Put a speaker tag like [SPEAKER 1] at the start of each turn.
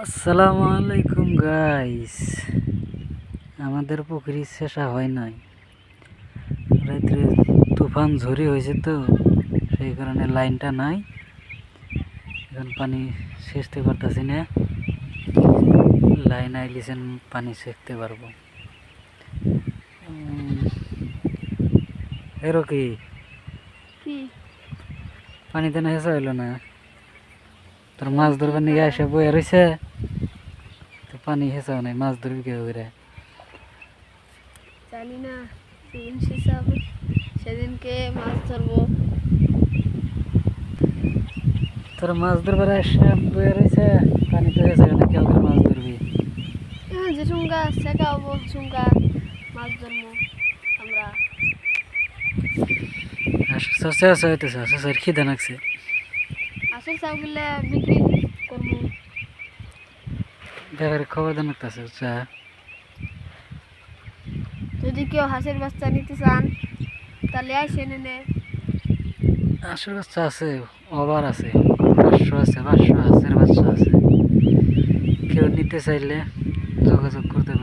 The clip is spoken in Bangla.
[SPEAKER 1] আসসালামু আলাইকুম গাইস। আমাদের পুকুরি শেষা হয় নাই, রাত্রে তুফান ঝড়ি হয়েছে তো সেই কারণে লাইনটা নাই। এখন পানি সেচতে পারতেছি না, লাইন আইলিছেন পানি সেচতে পারবো। এরও কি পানিতে না হেসা হইল না, তোর মাছ ধরবার নিয়ে এসে বয়ে রয়েছে তো পানি হেসাও নাই, মাছ ধরবি কেউ করে
[SPEAKER 2] জানি না সেদিন হিসাব সেদিনকে মাছ ধরবো।
[SPEAKER 1] তোর মাছ ধরবার এসে বয়ে রয়েছে, পানিতে হেসা না, কেউ করে মাছ ধরবি।
[SPEAKER 2] যে সুঙ্গা শেখা হবো, সুঙ্গা মাছ ধরবো আমরা।
[SPEAKER 1] সস্তা আছে হইতেছে, সস্তার খিদে লাগছে।
[SPEAKER 2] আসল চাউগুলো বিক্রি করবো।
[SPEAKER 1] বেকারে খবর জানাতেছে চা।
[SPEAKER 2] যদি কেউ হাঁসের বাচ্চা নিতে চান তাহলে আসে নেনে।
[SPEAKER 1] হাঁসের বাচ্চা আছে, ওভার আছে, 500 আছে, 500 হাঁসের বাচ্চা আছে। কেউ নিতে চাইলে যোগাযোগ করতে